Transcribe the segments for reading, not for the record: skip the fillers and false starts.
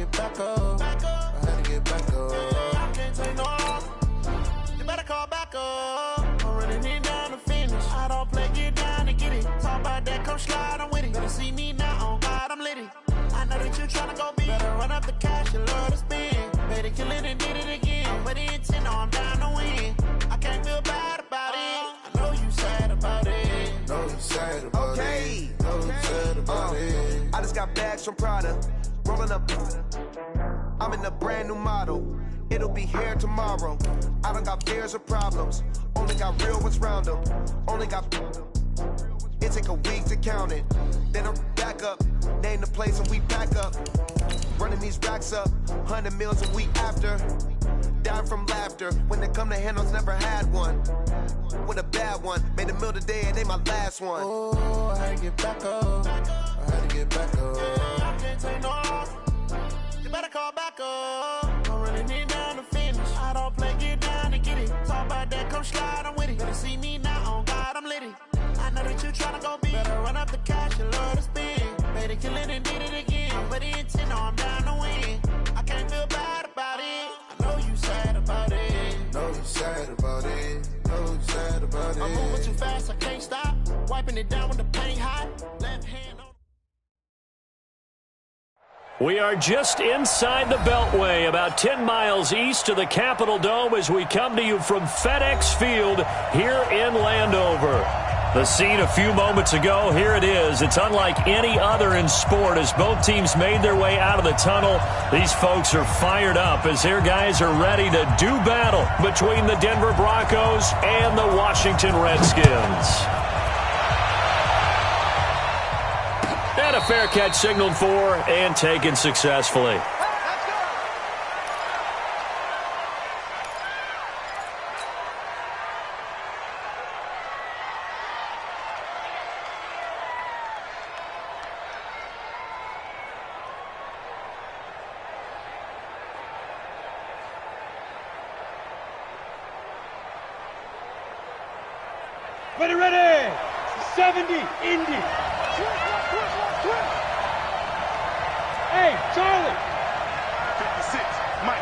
get back up. I had to get back up. I can't take no loss. You better call back up. I'm running it down to finish. I don't play, get down to get it. Talk about that, come slide, I'm with it. Better see me now, on God, I'm litty. I know that you tryna go big. Better run up the cash, you love to spend. Better kill it and did it again. But the intent, no, I'm down to win. I can't feel bad about it. I know you sad about it. Know you sad about it. Know you sad about it. I just got bags from Prada. Rolling up. I'm in a brand new model. It'll be here tomorrow. I don't got fears or problems. Only got real ones round them. Only got. It take a week to count it. Then I'm back up. Name the place and we pack up. Running these racks up. 100 meals a week after. Dying from laughter. When they come to handles, never had one. With a bad one. Made a meal today and they my last one. Oh, I had to get back up. I had to get back up. I can't take no loss. You better call back up. I'm running it down to finish. I don't play, get down to get it. Talk about that, come slide, I'm with it. Better see me now, on God, I'm litty. I know that you tryna go big. Better run up the cash, you love to spend. Better kill it and did it again. But the intent, no, I'm down to win. I can't feel bad about it. I know you sad about it. Know you sad about it. Know you sad about it. I'm moving too fast, I can't stop. Wiping it down with the paint hot. Left hand on. We are just inside the Beltway, about 10 miles east of the Capitol Dome as we come to you from FedEx Field here in Landover. The scene a few moments ago, here it is. It's unlike any other in sport as both teams made their way out of the tunnel. These folks are fired up as their guys are ready to do battle between the Denver Broncos and the Washington Redskins. And a fair catch signaled for and taken successfully. Ready, 70, Indy. Hey, Charlie. 56, Mike.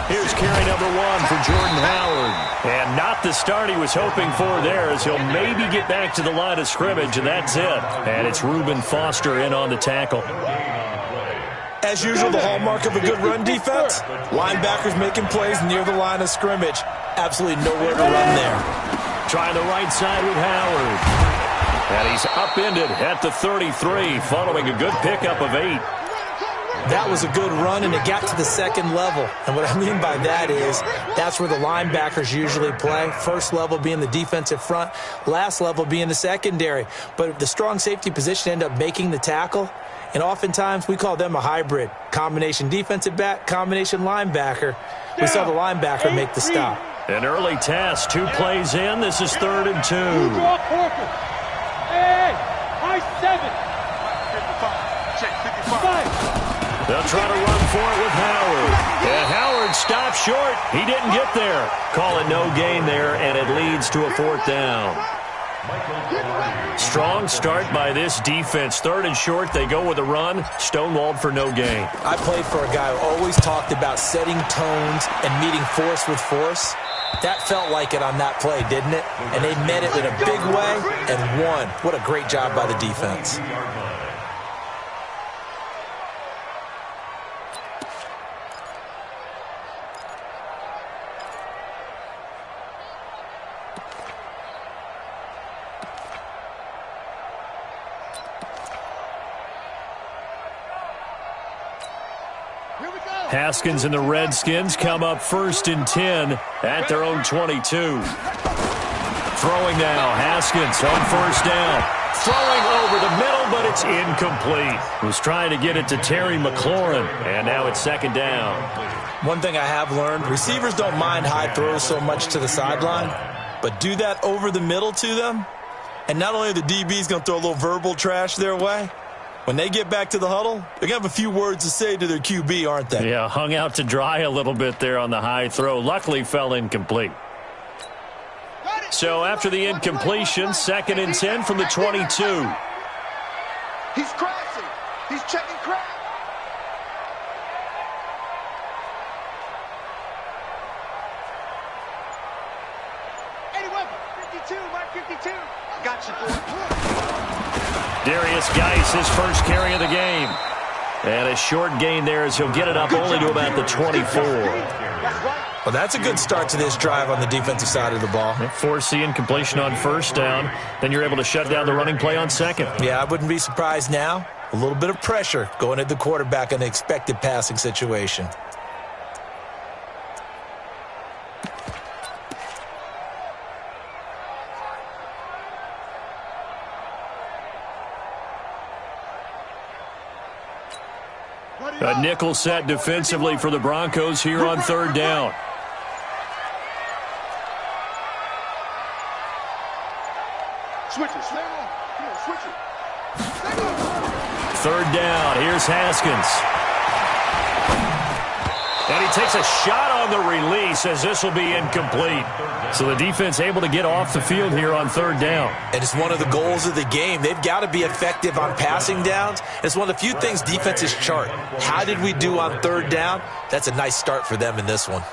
Here's carry number 1 for Jordan Howard. And not the start he was hoping for there as he'll maybe get back to the line of scrimmage, and that's it. And it's Reuben Foster in on the tackle. As usual, the hallmark of a good run defense, linebackers making plays near the line of scrimmage. Absolutely nowhere to run there. Trying the right side with Howard. And he's upended at the 33 following a good pickup of 8. That was a good run, and it got to the second level. And what I mean by that is that's where the linebackers usually play. First level being the defensive front, last level being the secondary. But the strong safety position ended up making the tackle. And oftentimes we call them a hybrid. Combination defensive back, combination linebacker. We saw the linebacker make the stop. An early test, 2 plays in. This is 3rd and 2. Hey, high 7. 55. Check 55. They'll try to run for it with Howard. And Howard stopped short. He didn't get there. Call it no gain there, and it leads to a 4th down. Strong start by this defense. 3rd and short, they go with a run. Stonewalled for no gain. I played for a guy who always talked about setting tones and meeting force with force. That felt like it on that play, didn't it? And they met it in a big way and won. What a great job by the defense. Haskins and the Redskins come up 1st and 10 at their own 22. Throwing now, Haskins on 1st down. Throwing over the middle, but it's incomplete. Was trying to get it to Terry McLaurin, and now it's 2nd down. One thing I have learned, receivers don't mind high throws so much to the sideline, but do that over the middle to them, and not only are the DBs going to throw a little verbal trash their way, when they get back to the huddle, they're going to have a few words to say to their QB, aren't they? Yeah, hung out to dry a little bit there on the high throw. Luckily fell incomplete. So after the incompletion, 2nd and 10 from the 22. He's crashing. He's checking crash. Darius Geis, his first carry of the game. And a short gain there as he'll get it up only to about the 24. Well, that's a good start to this drive on the defensive side of the ball. Forcing incompletion on first down. Then you're able to shut down the running play on second. Yeah, I wouldn't be surprised now. A little bit of pressure going at the quarterback in an expected passing situation. A nickel set defensively for the Broncos here on third down. Switch it. Come on, switch it. Third down. Here's Haskins. And he takes a shot on the release as this will be incomplete. So the defense able to get off the field here on third down. And it's one of the goals of the game. They've got to be effective on passing downs. It's one of the few things defenses chart. How did we do on third down? That's a nice start for them in this one.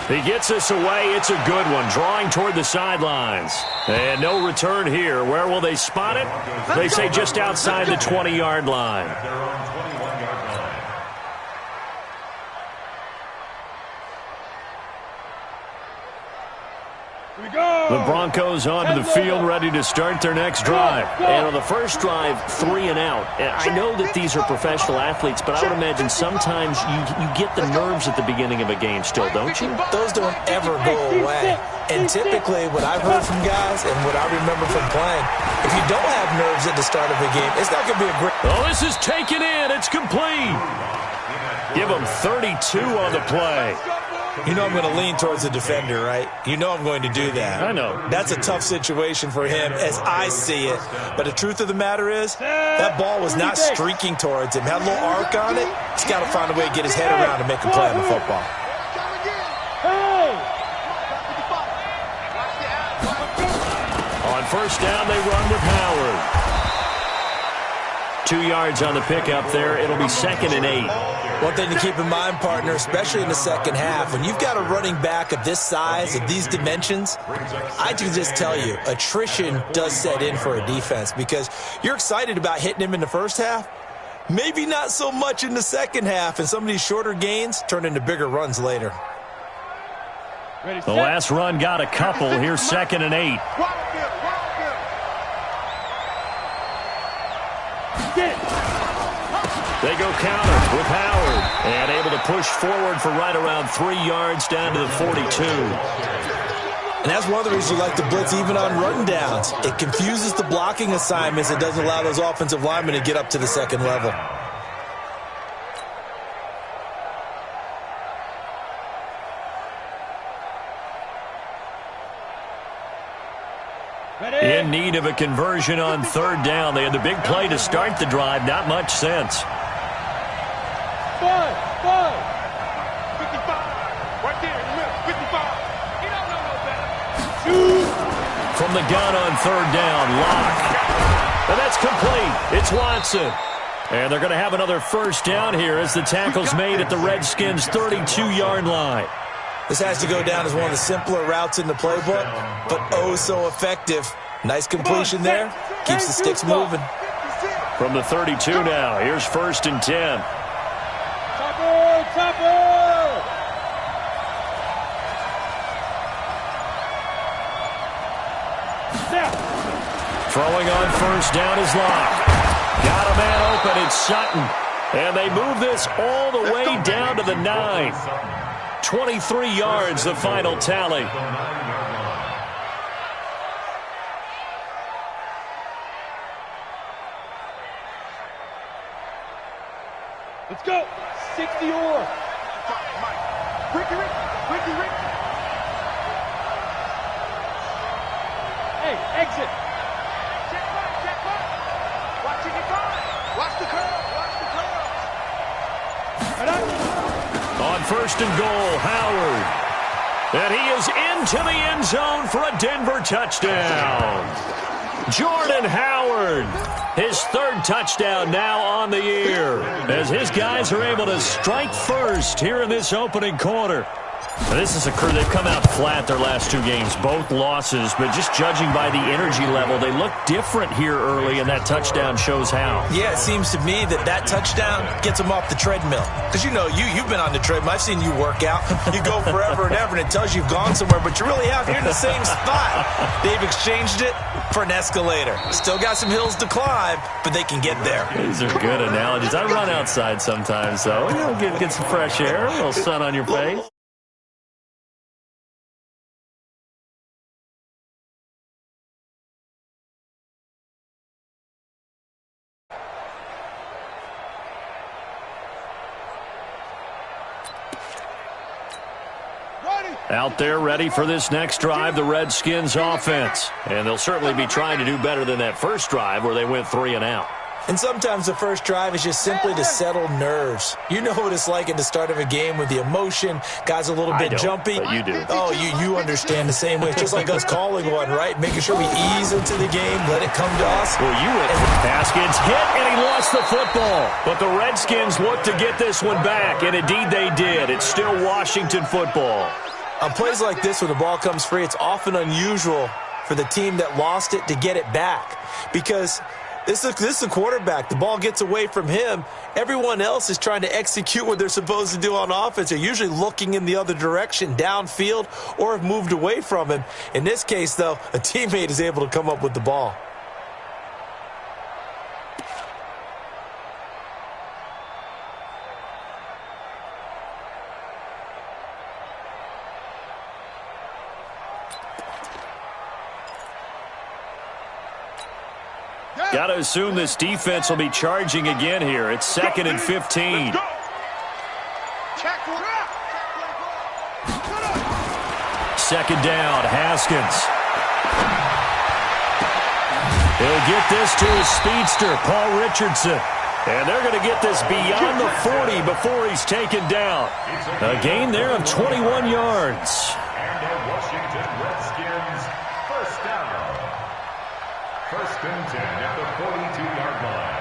He gets us away. It's a good one. Drawing toward the sidelines. And no return here. Where will they spot it? They say just outside the 20-yard line. The Broncos onto the field, ready to start their next drive. And on the first drive, 3 and out. I know that these are professional athletes, but I would imagine sometimes you get the nerves at the beginning of a game still, don't you? Those don't ever go away. And typically, what I've heard from guys and what I remember from playing, if you don't have nerves at the start of a game, it's not going to be a great... Oh, this is taken in. It's complete. Give them 32 on the play. You know I'm going to lean towards the defender, right? You know I'm going to do that. I know. That's a tough situation for him as I see it. But the truth of the matter is, that ball was not streaking towards him. Had a little arc on it. He's got to find a way to get his head around and make a play on the football. On first down, they run with Howard. 2 yards on the pickup there. It'll be 2nd and 8. One thing to keep in mind, partner, especially in the second half, when you've got a running back of this size, of these dimensions, I can just tell you, attrition does set in for a defense because you're excited about hitting him in the first half. Maybe not so much in the second half, and some of these shorter gains turn into bigger runs later. The last run got a couple. Here's 2nd and 8. They go counter with Howard. And able to push forward for right around 3 yards down to the 42. And that's one of the reasons you like to blitz even on run downs. It confuses the blocking assignments. It doesn't allow those offensive linemen to get up to the second level. In need of a conversion on third down. They had the big play to start the drive. Not much sense. 55. Right there in the middle. 55. He don't know no better. From the gun on third down, Locke. And that's complete. It's Watson. And they're going to have another first down here as the tackle's made at the Redskins' 32-yard line. This has to go down as one of the simpler routes in the playbook, but oh so effective. Nice completion there. Keeps the sticks moving. From the 32 now, here's 1st and 10. Throwing on first down is Locke. Got a man open, it's Sutton. And they move this all the way down to the 9. 23 yards, the final tally. Let's go. 60 or. Ricky. Hey, exit. Check back. Watch it get by. Watch the curl. On 1st and goal, Howard. And he is into the end zone for a Denver touchdown. Jordan Howard, his third touchdown now on the year, as his guys are able to strike first here in this opening quarter. Now, this is a crew, they've come out flat their last two games, both losses, but just judging by the energy level, they look different here early, and that touchdown shows how. Yeah, it seems to me that touchdown gets them off the treadmill. Because, you know, you've been on the treadmill. I've seen you work out. You go forever and ever, and it tells you you've gone somewhere, but you really have. You're in the same spot. They've exchanged it for an escalator. Still got some hills to climb, but they can get there. These are good analogies. I run outside sometimes, though. You know, get some fresh air, a little sun on your face. Out there ready for this next drive, the Redskins offense. And they'll certainly be trying to do better than that first drive where they went 3 and out. And sometimes the first drive is just simply to settle nerves. You know what it's like at the start of a game with the emotion. Guys a little bit jumpy. But you do. Oh, you understand the same way. It's just like us calling one, right? Making sure we ease into the game, let it come to us. Well, Haskins hit, and he lost the football. But the Redskins look to get this one back, and indeed they did. It's still Washington football. On plays like this, when the ball comes free, it's often unusual for the team that lost it to get it back. Because this is a quarterback. The ball gets away from him. Everyone else is trying to execute what they're supposed to do on offense. They're usually looking in the other direction, downfield, or have moved away from him. In this case, though, a teammate is able to come up with the ball. Got to assume this defense will be charging again here. It's 2nd and 15. Second down, Haskins. He'll get this to his speedster, Paul Richardson. And they're going to get this beyond the 40 before he's taken down. A gain there of 21 yards. And the Washington Redskins, first down. 1st and 10 at the 42-yard line.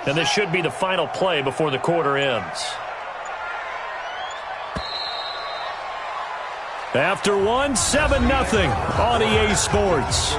And this should be the final play before the quarter ends. After one, 7-0 on EA Sports.